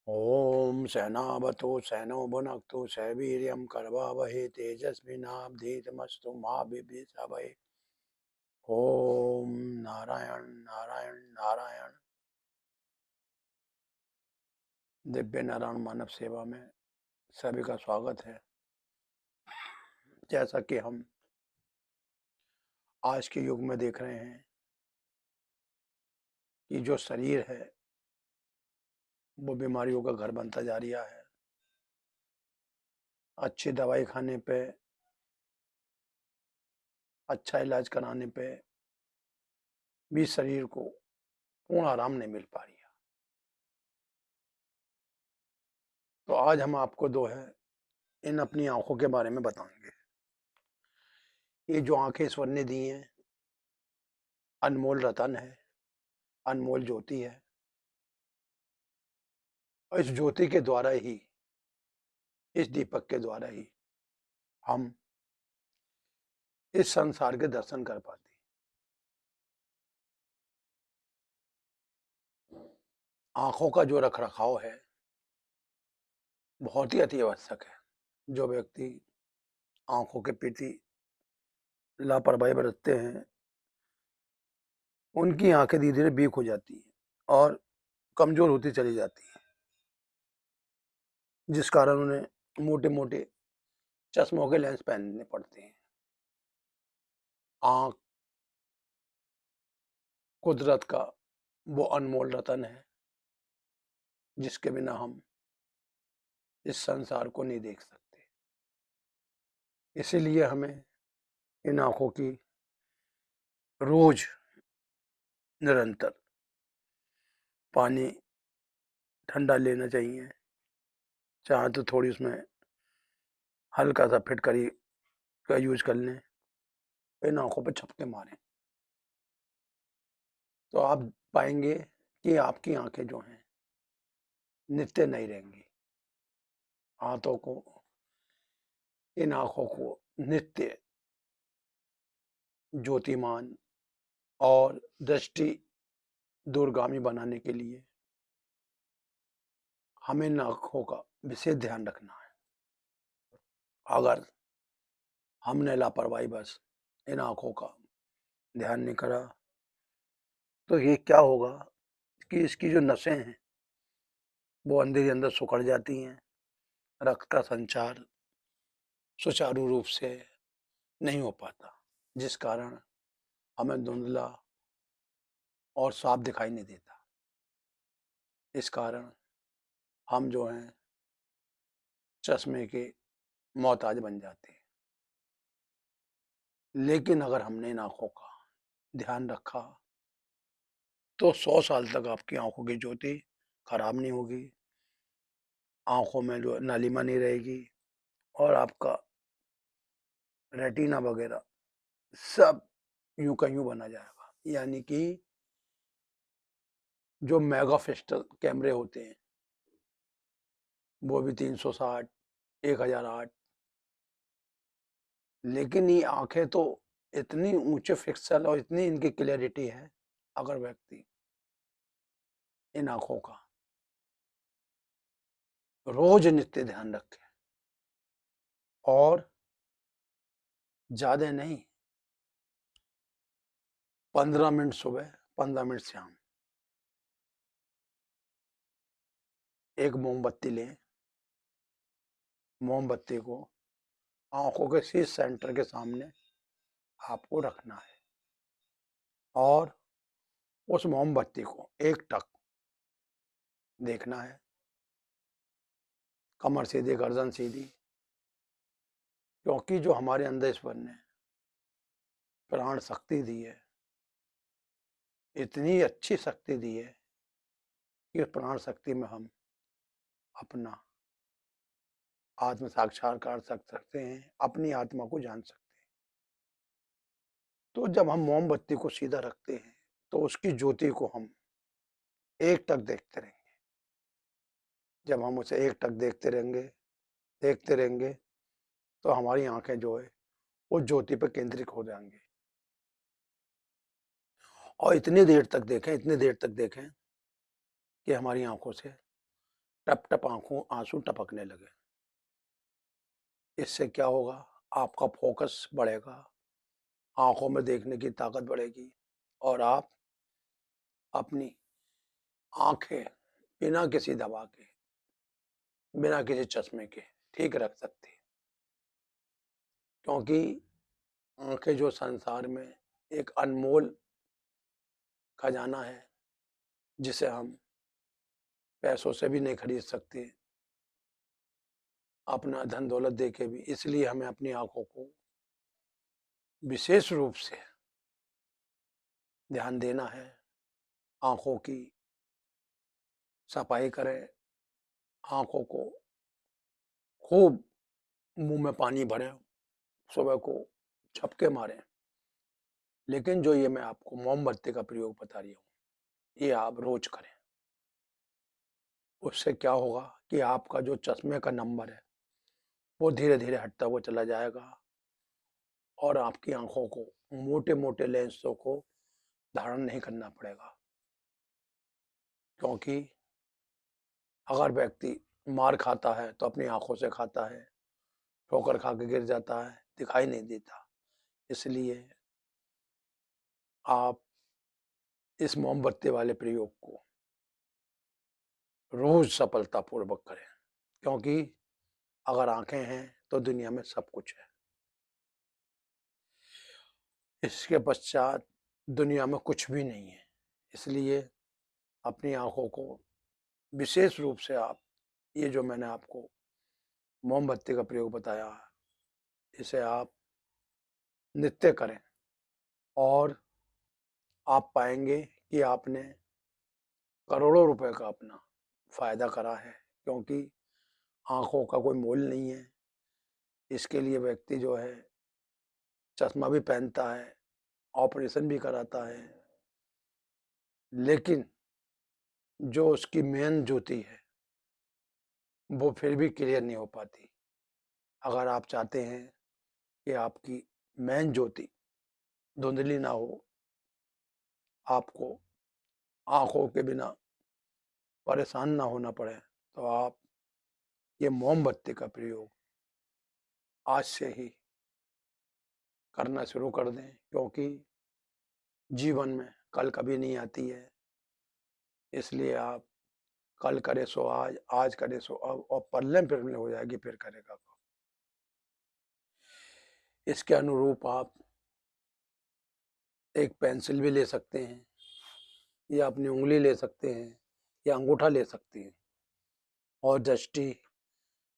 ओम सहनावतु सहनौ भुनक्तु सह वीर्यं करवावहै तेजस्विनावधीतमस्तु मा विद्विषावहै। ओम नारायण नारायण नारायण। दिव्य नारायण मानव सेवा में सभी का स्वागत है। जैसा कि हम आज के युग में देख रहे हैं कि जो शरीर है वो बीमारियों का घर बनता जा रहा है। अच्छी दवाई खाने पे, अच्छा इलाज कराने पे भी शरीर को पूर्ण आराम नहीं मिल पा रही है। तो आज हम आपको जो है इन अपनी आंखों के बारे में बताएंगे। ये जो आंखें ईश्वर ने दी हैं, अनमोल रतन है, अनमोल ज्योति है। और इस ज्योति के द्वारा ही, इस दीपक के द्वारा ही हम इस संसार के दर्शन कर पाते हैं। आंखों का जो रख रखाव है बहुत ही अति आवश्यक है। जो व्यक्ति आंखों के प्रति लापरवाही बरतते हैं उनकी आंखें धीरे धीरे वीक हो जाती हैं और कमजोर होती चली जाती हैं, जिस कारण उन्हें मोटे मोटे चश्मों के लेंस पहनने पड़ते हैं। आंख कुदरत का वो अनमोल रतन है जिसके बिना हम इस संसार को नहीं देख सकते। इसीलिए हमें इन आंखों की रोज निरंतर पानी ठंडा लेना चाहिए। चाहे तो थोड़ी उसमें हल्का सा फिटकरी का यूज कर लें, इन आंखों पे छपके मारें तो आप पाएंगे कि आपकी आंखें जो हैं नित्य नहीं रहेंगी। हाथों को, इन आंखों को नित्य ज्योतिमान और दृष्टि दूरगामी बनाने के लिए हमें इन आंखों का विशेष ध्यान रखना है। अगर हमने लापरवाही बस इन आंखों का ध्यान नहीं करा तो ये क्या होगा कि इसकी जो नसें हैं वो अंदर ही अंदर सिकुड़ जाती हैं। रक्त का संचार सुचारू रूप से नहीं हो पाता, जिस कारण हमें धुंधला और साफ दिखाई नहीं देता। इस कारण हम जो हैं चश्मे के मोहताज बन जाते हैं। लेकिन अगर हमने इन आंखों का ध्यान रखा तो 100 साल तक आपकी आंखों की ज्योति खराब नहीं होगी, आंखों में जो नालिमा नहीं रहेगी और आपका रेटिना वगैरह सब यूं का यूं बना जाएगा। यानी कि जो मेगा पिक्सल कैमरे होते हैं वो भी 360, 1008, लेकिन ये आंखें तो इतनी ऊंचे पिक्सल और इतनी इनकी क्लैरिटी है। अगर व्यक्ति इन आंखों का रोज नित्य ध्यान रखे और ज्यादा नहीं, 15 मिनट सुबह, 15 मिनट शाम, एक मोमबत्ती लें। मोमबत्ती को आंखों के शीर्ष सेंटर के सामने आपको रखना है और उस मोमबत्ती को एक टक देखना है। कमर सीधी, गर्दन सीधी, क्योंकि जो हमारे अंदर ईश्वर ने प्राण शक्ति दी है, इतनी अच्छी शक्ति दी है कि उस प्राण शक्ति में हम अपना आत्म साक्षात्कार कर सकते हैं, अपनी आत्मा को जान सकते हैं। तो जब हम मोमबत्ती को सीधा रखते हैं तो उसकी ज्योति को हम एक टक देखते रहेंगे। जब हम उसे एक टक देखते रहेंगे तो हमारी आंखें जो है वो ज्योति पर केंद्रित हो जाएंगी और इतनी देर तक देखें कि हमारी आंखों से टप टप आंसू टपकने लगे। इससे क्या होगा? आपका फोकस बढ़ेगा, आंखों में देखने की ताकत बढ़ेगी और आप अपनी आंखें बिना किसी दवा के, बिना किसी चश्मे के ठीक रख सकते हैं। क्योंकि आंखें जो संसार में एक अनमोल खजाना है, जिसे हम पैसों से भी नहीं खरीद सकते, अपना धन दौलत दे के भी। इसलिए हमें अपनी आंखों को विशेष रूप से ध्यान देना है। आंखों की सफाई करें, आंखों को खूब मुंह में पानी भरें, सुबह को झपके मारें। लेकिन जो ये मैं आपको मोमबत्ती का प्रयोग बता रही हूँ, ये आप रोज करें। उससे क्या होगा कि आपका जो चश्मे का नंबर है वो धीरे धीरे हटता हुआ चला जाएगा और आपकी आंखों को मोटे मोटे लेंसों को धारण नहीं करना पड़ेगा। क्योंकि अगर व्यक्ति मार खाता है तो अपनी आंखों से खाता है, ठोकर खा के गिर जाता है, दिखाई नहीं देता। इसलिए आप इस मोमबत्ती वाले प्रयोग को रोज सफलतापूर्वक करें। क्योंकि अगर आंखें हैं तो दुनिया में सब कुछ है। इसके पश्चात दुनिया में कुछ भी नहीं है। इसलिए अपनी आंखों को विशेष रूप से आप, ये जो मैंने आपको मोमबत्ती का प्रयोग बताया, इसे आप नित्य करें और आप पाएंगे कि आपने करोड़ों रुपए का अपना फायदा करा है। क्योंकि आंखों का कोई मोल नहीं है। इसके लिए व्यक्ति जो है चश्मा भी पहनता है, ऑपरेशन भी कराता है, लेकिन जो उसकी मेन ज्योति है वो फिर भी क्लियर नहीं हो पाती। अगर आप चाहते हैं कि आपकी मेन ज्योति धुंधली ना हो, आपको आंखों के बिना परेशान ना होना पड़े, तो आप ये मोमबत्ती का प्रयोग आज से ही करना शुरू कर दें। क्योंकि जीवन में कल कभी नहीं आती है। इसलिए आप कल करे सो आज, आज करे सो अब, और पल्ले फिर हो जाएगी फिर करेगा कब। इसके अनुरूप आप एक पेंसिल भी ले सकते हैं, या अपनी उंगली ले सकते हैं, या अंगूठा ले सकते हैं, और दृष्टि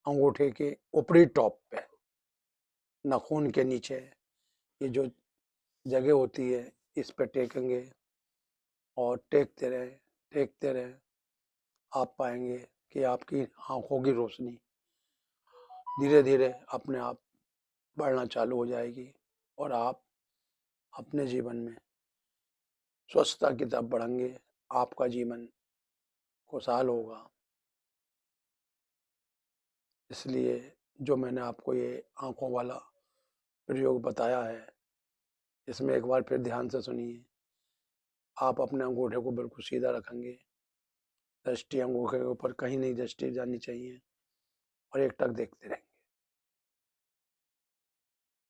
अंगूठे के ऊपरी टॉप पे, नाखून के नीचे, ये जो जगह होती है, इस पे टेकेंगे और टेकते रहे। आप पाएंगे कि आपकी आंखों की रोशनी धीरे धीरे अपने आप बढ़ना चालू हो जाएगी और आप अपने जीवन में स्वच्छता की तरफ बढ़ेंगे। आपका जीवन खुशहाल होगा। इसलिए जो मैंने आपको ये आंखों वाला प्रयोग बताया है, इसमें एक बार फिर ध्यान से सुनिए। आप अपने अंगूठे को बिल्कुल सीधा रखेंगे, दृष्टि अंगूठे के ऊपर कहीं नहीं दृष्टि जानी चाहिए, और एक टक देखते रहेंगे।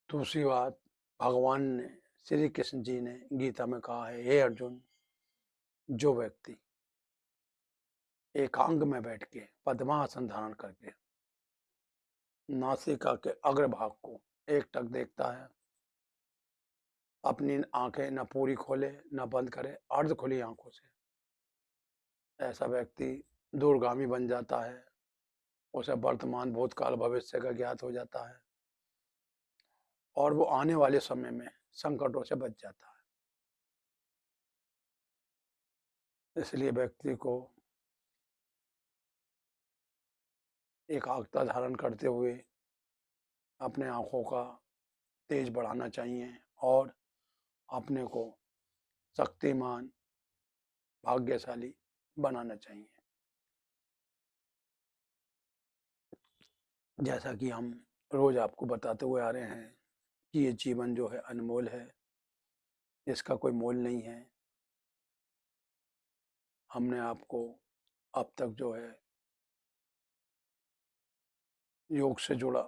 दूसरी बात, भगवान ने, श्री कृष्ण जी ने गीता में कहा है, हे अर्जुन, जो व्यक्ति एकांग में बैठ के पद्मासन धारण करके नासिका के अग्रभाग को एक टक देखता है, अपनी आंखें न पूरी खोले न बंद करे, अर्ध खुली आंखों से, ऐसा व्यक्ति दूरगामी बन जाता है। उसे वर्तमान भूतकाल भविष्य का ज्ञात हो जाता है और वो आने वाले समय में संकटों से बच जाता है। इसलिए व्यक्ति को एकाग्रता धारण करते हुए अपने आंखों का तेज बढ़ाना चाहिए और अपने को शक्तिमान, भाग्यशाली बनाना चाहिए। जैसा कि हम रोज आपको बताते हुए आ रहे हैं कि ये जीवन जो है अनमोल है, इसका कोई मोल नहीं है। हमने आपको अब तक जो है योग से जुड़ा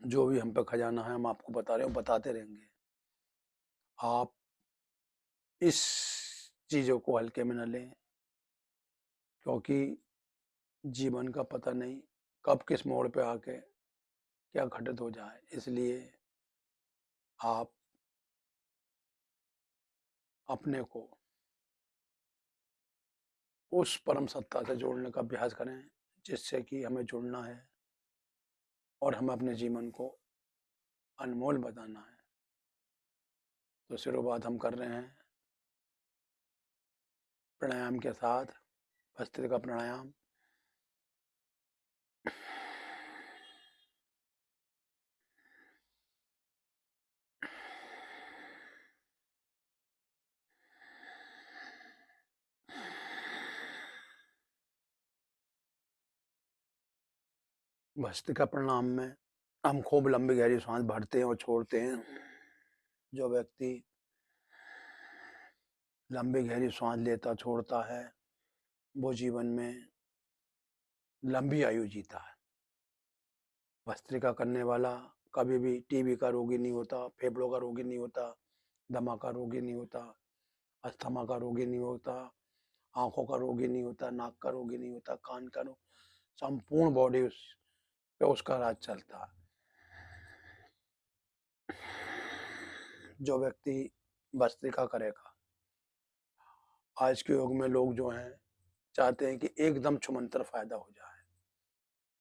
जो भी हम पे खजाना है हम आपको बता रहे हैं, बताते रहेंगे। आप इस चीज़ों को हल्के में न लें, क्योंकि जीवन का पता नहीं कब किस मोड़ पे आके क्या घटित हो जाए। इसलिए आप अपने को उस परम सत्ता से जोड़ने का अभ्यास करें जिससे कि हमें जुड़ना है और हमें अपने जीवन को अनमोल बनाना है। तो शुरुआत हम कर रहे हैं प्राणायाम के साथ, भस्त्रिका प्राणायाम। भस्त्रिका प्राणायाम में हम खूब लंबी गहरी सांस भरते हैं और छोड़ते हैं। जो व्यक्ति लंबी गहरी सांस लेता छोड़ता है वो जीवन में लंबी आयु जीता है। भस्त्रिका करने वाला कभी भी टीबी का रोगी नहीं होता, फेफड़ों का रोगी नहीं होता, दमा का रोगी नहीं होता, अस्थमा का रोगी नहीं होता, आंखों का रोगी नहीं होता, नाक का रोगी नहीं होता, कान का रोगी, संपूर्ण बॉडी उस पे उसका राज चलता है। जो व्यक्ति भस्त्रिका करेगा, आज के युग में लोग जो हैं चाहते हैं कि एकदम छुमंतर फायदा हो जाए।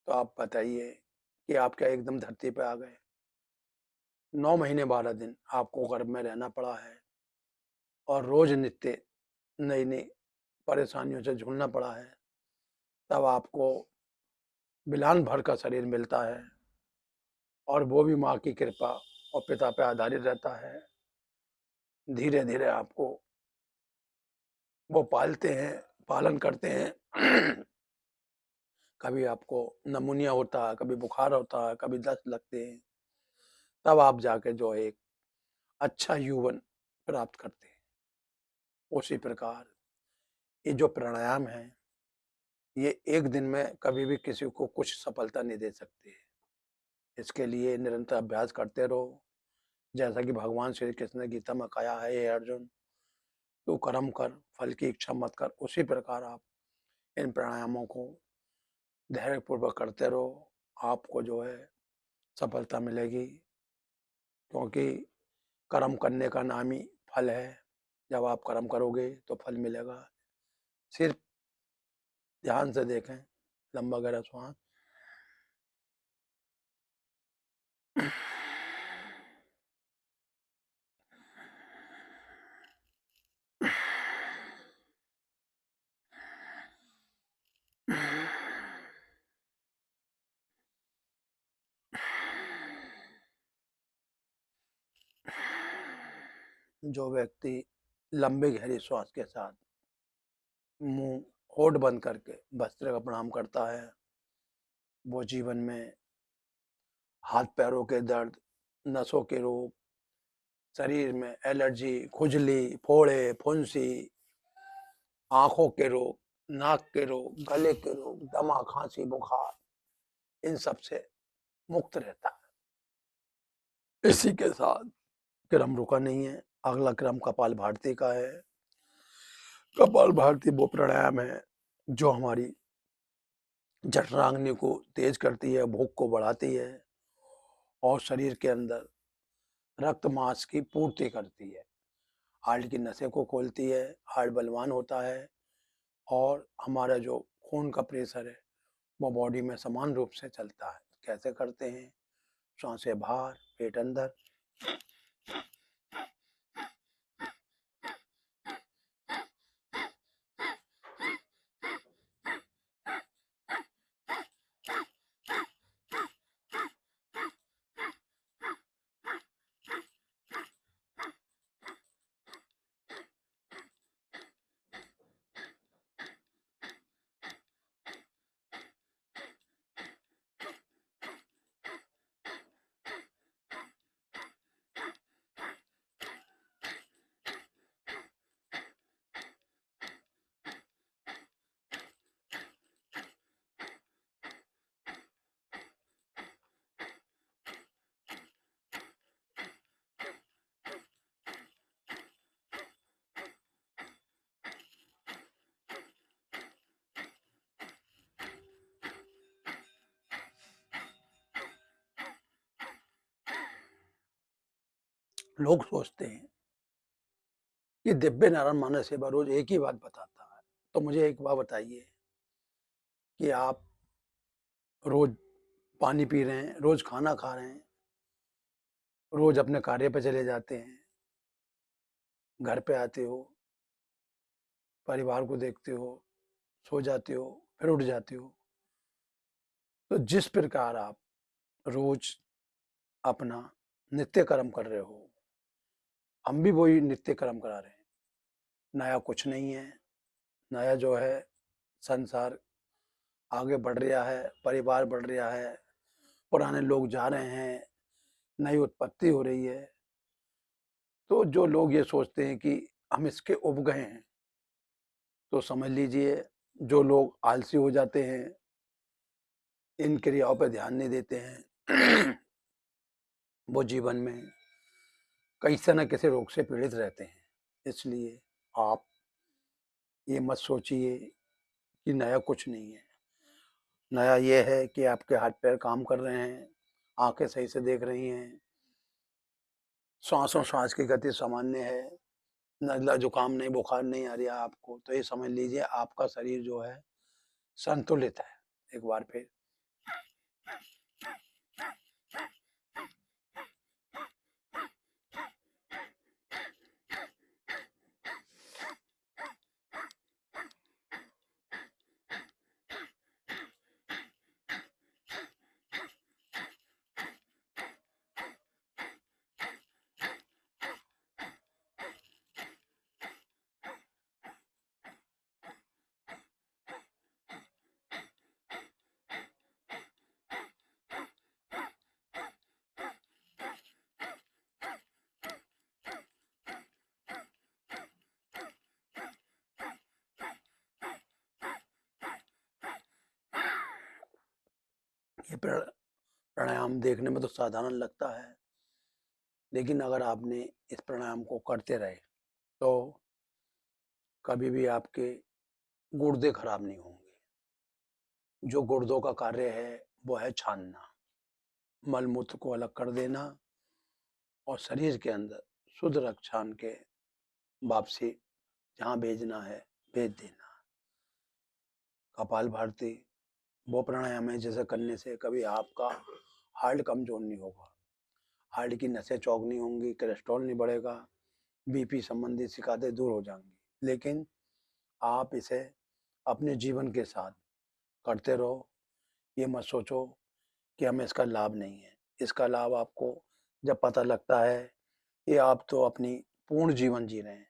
तो आप बताइए कि आप क्या एकदम धरती पे आ गए? 9 महीने 12 दिन आपको गर्भ में रहना पड़ा है और रोज नित्य नई नई परेशानियों से झूलना पड़ा है। तब आपको बिलान भर का शरीर मिलता है और वो भी माँ की कृपा और पिता पे आधारित रहता है। धीरे धीरे आपको वो पालते हैं, पालन करते हैं। कभी आपको नमूनिया होता है, कभी बुखार होता है, कभी दस्त लगते हैं। तब आप जाके जो है एक अच्छा यौवन प्राप्त करते हैं। उसी प्रकार ये जो प्राणायाम है, ये एक दिन में कभी भी किसी को कुछ सफलता नहीं दे सकती है। इसके लिए निरंतर अभ्यास करते रहो। जैसा कि भगवान श्री कृष्ण ने गीता में कहा है, हे अर्जुन, तू कर्म कर, फल की इच्छा मत कर। उसी प्रकार आप इन प्राणायामों को धैर्यपूर्वक करते रहो। आपको जो है सफलता मिलेगी, क्योंकि कर्म करने का नाम ही फल है। जब आप कर्म करोगे तो फल मिलेगा। सिर्फ ध्यान से देखें, लंबा गहरा श्वास। जो व्यक्ति लंबी गहरी श्वास के साथ मुंह होठ बंद करके भस्त्रिका प्रणाम करता है, वो जीवन में हाथ पैरों के दर्द, नसों के रोग, शरीर में एलर्जी, खुजली, फोड़े, फुंसी, आंखों के रोग, नाक के रोग, गले के रोग, दमा, खांसी, बुखार, इन सब से मुक्त रहता है। इसी के साथ क्रम रुका नहीं है। अगला क्रम कपाल भारती का है। कपाल भारती वो प्राणायाम है जो हमारी जठराग्नि को तेज करती है, भूख को बढ़ाती है और शरीर के अंदर रक्त मांस की पूर्ति करती है। हार्ट की नसें को खोलती है, हार्ट बलवान होता है और हमारा जो खून का प्रेशर है वो बॉडी में समान रूप से चलता है। कैसे करते हैं? सांसें बाहर, पेट अंदर। लोग सोचते हैं कि दिव्य नारायण मानस सेवा रोज एक ही बात बताता है। तो मुझे एक बात बताइए कि आप रोज पानी पी रहे हैं, रोज खाना खा रहे हैं, रोज अपने कार्य पे चले जाते हैं, घर पे आते हो, परिवार को देखते हो, सो जाते हो, फिर उठ जाते हो। तो जिस प्रकार आप रोज अपना नित्य कर्म कर रहे हो, हम भी वही नित्य कर्म करा रहे हैं। नया कुछ नहीं है। नया जो है, संसार आगे बढ़ रहा है, परिवार बढ़ रहा है, पुराने लोग जा रहे हैं, नई उत्पत्ति हो रही है। तो जो लोग ये सोचते हैं कि हम इसके उब गए हैं, तो समझ लीजिए जो लोग आलसी हो जाते हैं, इन क्रियाओं पर ध्यान नहीं देते हैं, वो जीवन में कई से न किसी रोग से पीड़ित रहते हैं। इसलिए आप ये मत सोचिए कि नया कुछ नहीं है। नया ये है कि आपके हाथ पैर काम कर रहे हैं, आंखें सही से देख रही हैं, श्वास की गति सामान्य है, नज़ला जुकाम नहीं, बुखार नहीं आ रहा आपको। तो ये समझ लीजिए आपका शरीर जो है संतुलित है। एक बार फिर ये प्राणायाम देखने में तो साधारण लगता है, लेकिन अगर आपने इस प्राणायाम को करते रहे तो कभी भी आपके गुर्दे खराब नहीं होंगे। जो गुर्दों का कार्य है वो है छानना, मल मूत्र को अलग कर देना और शरीर के अंदर शुद्ध रक्त छान के वापसी जहाँ भेजना है भेज देना। कपाल भारती वो प्राणायाम है जिसे करने से कभी आपका हार्ट कमजोर नहीं होगा, हार्ट की नसें चौक नहीं होंगी, कोलेस्ट्रॉल नहीं बढ़ेगा, बीपी संबंधी शिकायतें दूर हो जाएंगी। लेकिन आप इसे अपने जीवन के साथ करते रहो। ये मत सोचो कि हमें इसका लाभ नहीं है। इसका लाभ आपको जब पता लगता है कि आप तो अपनी पूर्ण जीवन जी रहे हैं,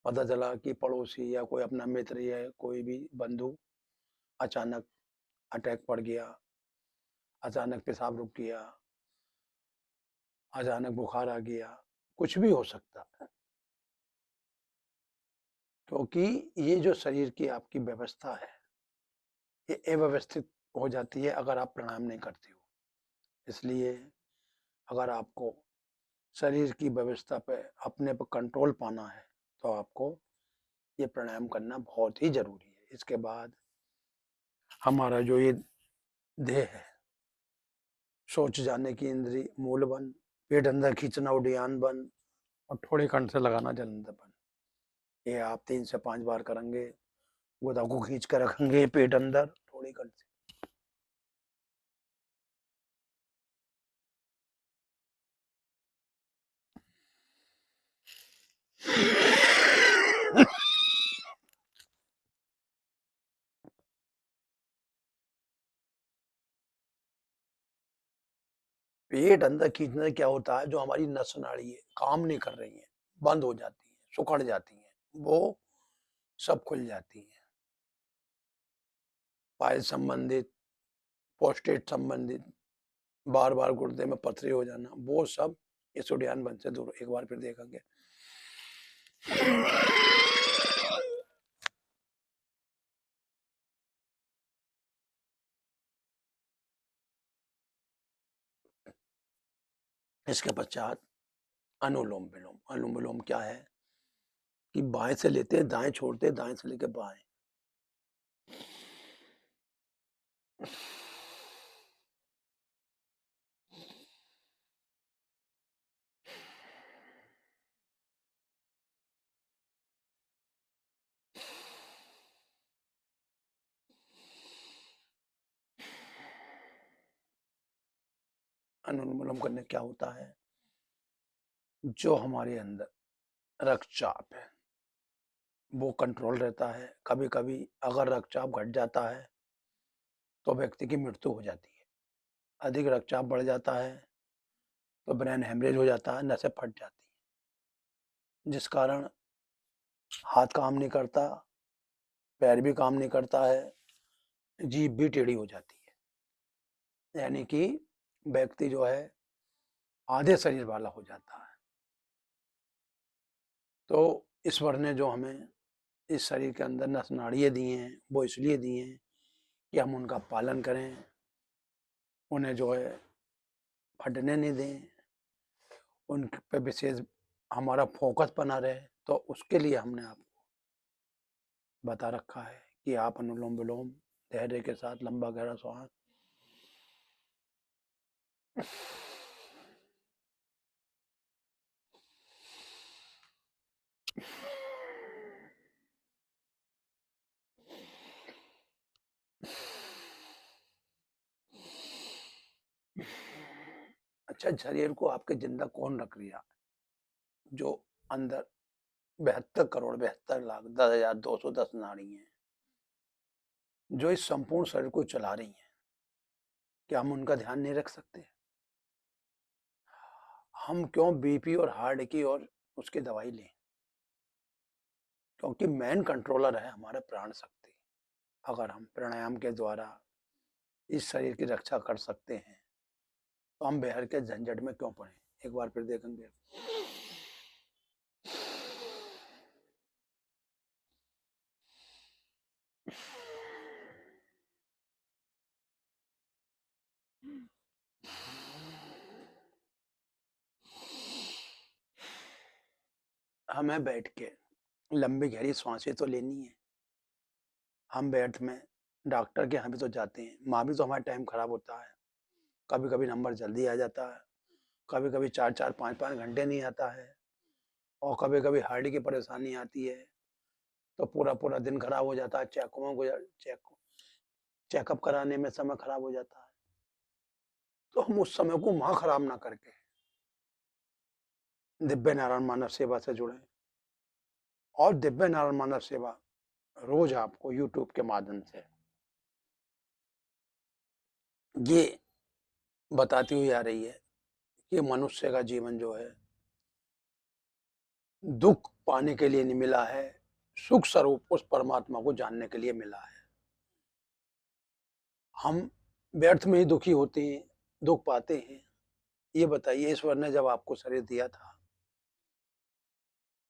पता चला कि पड़ोसी या कोई अपना मित्र या कोई भी बंधु अचानक अटैक पड़ गया, अचानक पेशाब रुक गया, अचानक बुखार आ गया, कुछ भी हो सकता है। क्योंकि ये जो शरीर की आपकी व्यवस्था है, ये अव्यवस्थित हो जाती है अगर आप प्राणायाम नहीं करते हो। इसलिए अगर आपको शरीर की व्यवस्था पे अपने पर कंट्रोल पाना है, तो आपको ये प्राणायाम करना बहुत ही जरूरी है। इसके बाद हमारा जो ये देह है, सोच जाने की इंद्री मूल बन, पेट अंदर खींचना उड़ियान बन, और थोड़े कंठ से लगाना जलंधर बन। ये आप 3 से 5 बार करेंगे, गोदा को खींच कर रखेंगे पेट अंदर थोड़ी कंठ से। पेट अंदर खींचने से क्या होता है, जो हमारी नस नाड़ी है काम नहीं कर रही है, बंद हो जाती है, सुकड़ जाती है, वो सब खुल जाती है। पाइल संबंधित, प्रोस्टेट संबंधित, बार बार गुर्दे में पथरी हो जाना, वो सब इस उड़ियान बंद से दूर। एक बार फिर देखेंगे। इसके पश्चात अनुलोम विलोम। अनुलोम विलोम क्या है कि बाएं से लेते हैं दाएं, छोड़ते हैं दाएं से लेके बाएं। अनुलोम विलोम करने क्या होता है, जो हमारे अंदर रक्तचाप है वो कंट्रोल रहता है। कभी कभी अगर रक्तचाप घट जाता है तो व्यक्ति की मृत्यु हो जाती है। अधिक रक्तचाप बढ़ जाता है तो ब्रेन हेमरेज हो जाता है, नसें फट जाती है, जिस कारण हाथ काम नहीं करता, पैर भी काम नहीं करता है, जीभ भी टेढ़ी हो जाती है। यानी कि व्यक्ति जो है आधे शरीर वाला हो जाता है। तो ईश्वर ने जो हमें इस शरीर के अंदर नस नाड़ियाँ दी हैं वो इसलिए दी हैं कि हम उनका पालन करें, उन्हें जो है फटने नहीं दें, उन पे विशेष हमारा फोकस बना रहे। तो उसके लिए हमने आपको बता रखा है कि आप अनुलोम विलोम धैर्य के साथ लंबा गहरा श्वास अच्छा, शरीर को आपके जिंदा कौन रख रहा है? जो अंदर 72 करोड़ 72 लाख 210 नाड़ी हैं जो इस संपूर्ण शरीर को चला रही हैं, क्या हम उनका ध्यान नहीं रख सकते? हम क्यों बीपी और हार्ट की और उसकी दवाई लें? क्योंकि मेन कंट्रोलर है हमारा प्राण शक्ति। अगर हम प्राणायाम के द्वारा इस शरीर की रक्षा कर सकते हैं तो हम बेहर के झंझट में क्यों पड़े? एक बार फिर देखेंगे। हमें बैठ के लंबी गहरी सांसें तो लेनी है। हम बैठ में डॉक्टर के यहाँ भी तो जाते हैं, वहाँ भी तो हमारा टाइम खराब होता है। कभी कभी नंबर जल्दी आ जाता है, कभी कभी 4-4 5-5 घंटे नहीं आता है, और कभी कभी हार्ट की परेशानी आती है तो पूरा पूरा दिन खराब हो जाता है। चेकअप कराने में समय खराब हो जाता है। तो हम उस समय को वहां खराब ना करके दिव्य नारायण मानव सेवा से जुड़े। और दिव्य नारायण मानव सेवा रोज आपको यूट्यूब के माध्यम से ये बताती हुई आ रही है कि मनुष्य का जीवन जो है दुख पाने के लिए नहीं मिला है, सुख स्वरूप उस परमात्मा को जानने के लिए मिला है। हम व्यर्थ में ही दुखी होते हैं, दुख पाते हैं। ये बताइए, ईश्वर ने जब आपको शरीर दिया था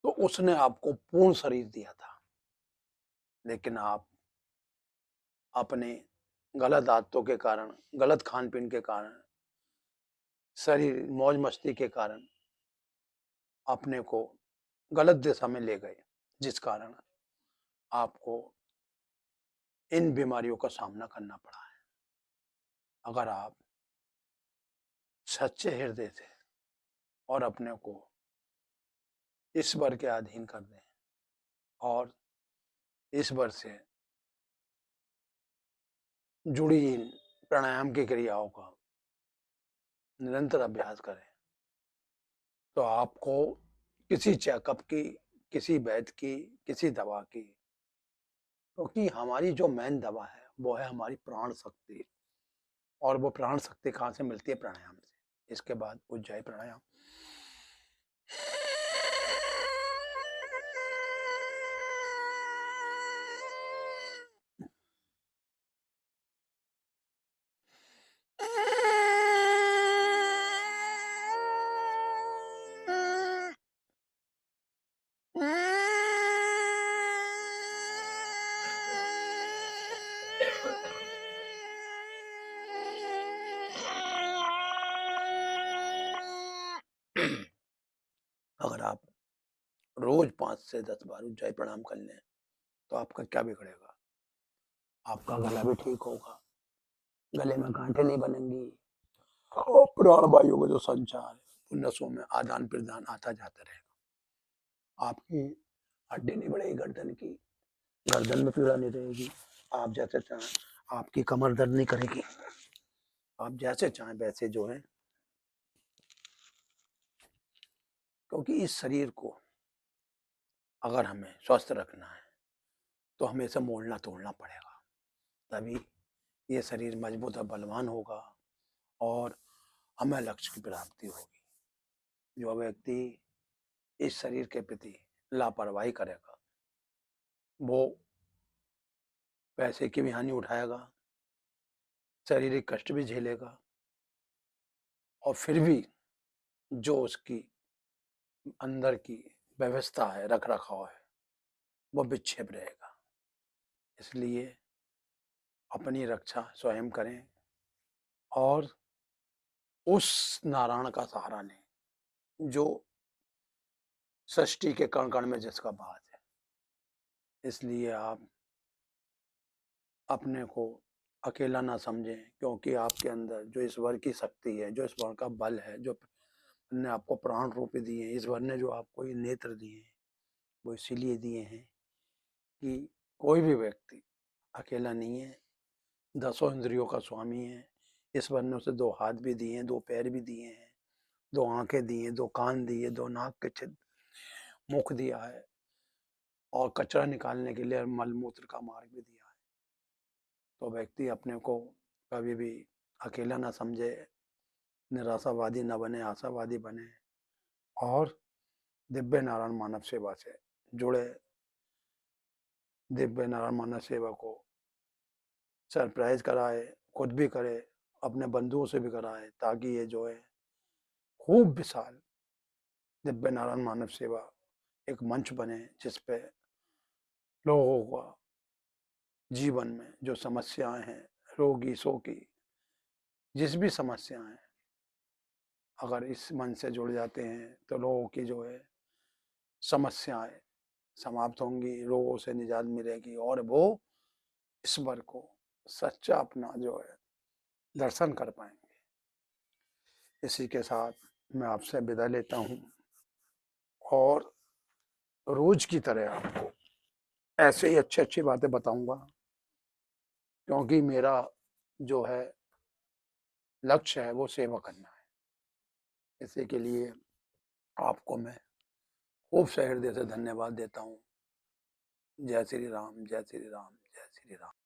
तो उसने आपको पूर्ण शरीर दिया था, लेकिन आप अपने गलत आदतों के कारण, गलत खान पीन के कारण, शरीर मौज मस्ती के कारण अपने को गलत दिशा में ले गए, जिस कारण आपको इन बीमारियों का सामना करना पड़ा है। अगर आप सच्चे हृदय से और अपने को ईश्वर के अधीन कर दें और ईश्वर से जुड़ी इन प्राणायाम की क्रियाओं का निरंतर अभ्यास करें तो आपको किसी चेकअप की, किसी वैद्य की, किसी दवा की, क्योंकि हमारी जो मेन दवा है वो है हमारी प्राण शक्ति। और वो प्राण शक्ति कहाँ से मिलती है? प्राणायाम से। इसके बाद उज्जाई प्राणायाम। अगर आप रोज 5 से 10 बार उज्जाई प्राणायाम कर लें तो आपका क्या बिगड़ेगा? आपका गला भी ठीक होगा, गले में गांठें नहीं बनेंगी, और प्राण वायु का जो संचार है वो नसों में आदान प्रदान आता जाता रहेगा। आपकी हड्डी नहीं बढ़ेगी गर्दन की, गर्दन में पीड़ा नहीं रहेगी, आप जैसे चाहें, आपकी कमर दर्द नहीं करेगी, आप जैसे चाहें वैसे जो है क्योंकि इस शरीर को अगर हमें स्वस्थ रखना है तो हमें इसे मोड़ना तोड़ना पड़ेगा, तभी ये शरीर मजबूत और बलवान होगा और हमें लक्ष्य की प्राप्ति होगी। जो व्यक्ति इस शरीर के प्रति लापरवाही करेगा वो पैसे की भी हानि उठाएगा, शारीरिक कष्ट भी झेलेगा और फिर भी जो उसकी अंदर की व्यवस्था है, रख रखाव है, वो विक्षेप रहेगा। इसलिए अपनी रक्षा स्वयं करें और उस नारायण का सहारा लें जो सृष्टि के कण कण में जिसका वास है। इसलिए आप अपने को अकेला ना समझें, क्योंकि आपके अंदर जो ईश्वर की शक्ति है, जो ईश्वर का बल है, जो ने आपको प्राण रूप दिए हैं, ईश्वर ने जो आपको ये नेत्र दिए हैं, वो इसीलिए दिए हैं कि कोई भी व्यक्ति अकेला नहीं है, दसों इंद्रियों का स्वामी है। ईश्वर ने उसे 2 हाथ भी दिए हैं, 2 पैर भी दिए हैं, 2 आंखें दी हैं, 2 कान दिए, 2 नाक के छिद्र, मुख दिया है और कचरा निकालने के लिए मलमूत्र का मार्ग भी दिया है। तो व्यक्ति अपने को कभी भी अकेला ना समझे, निराशावादी न बने, आशावादी बने और दिव्य नारायण मानव सेवा से जुड़े। दिव्य नारायण मानव सेवा को सरप्राइज कराए, खुद भी करे, अपने बंधुओं से भी कराए, ताकि ये जो है खूब विशाल दिव्य नारायण मानव सेवा एक मंच बने जिस पे लोगों का जीवन में जो समस्याएं हैं, रोगी शोकी जिस भी समस्याएं हैं, अगर इस मंच से जुड़ जाते हैं तो लोगों की जो है समस्याएं समाप्त होंगी, रोगों से निजात मिलेगी और वो ईश्वर को सच्चा अपना जो है दर्शन कर पाएंगे। इसी के साथ मैं आपसे विदा लेता हूँ और रोज की तरह आपको ऐसे ही अच्छी अच्छी बातें बताऊंगा, क्योंकि मेरा जो है लक्ष्य है वो सेवा करना है। इसी के लिए आपको मैं खूब से हृदय से धन्यवाद देता हूँ। जय श्री राम, जय श्री राम, जय श्री राम।